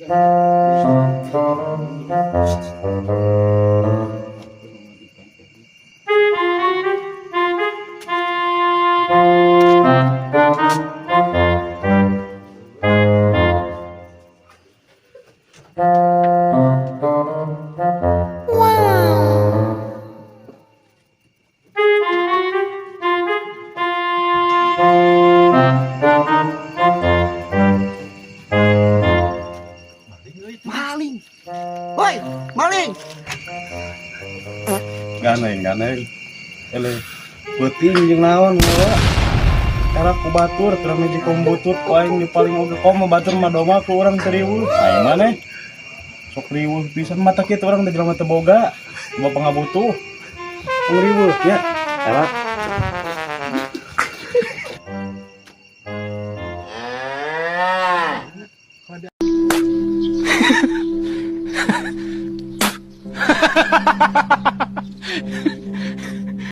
Maling. Woi, maling. Ganeng. Ele, beuting jeung naon ngawa. Karena ku batur, terus meji kombutut, ku aing di paling oge komo batur mah doma ku urang teriweuh. Aing maneh. Sok riweuh pisan mata kitu urang da jelema teu boga. Bapak ngabutuh. Ngriweuh nya. Era Hahaha.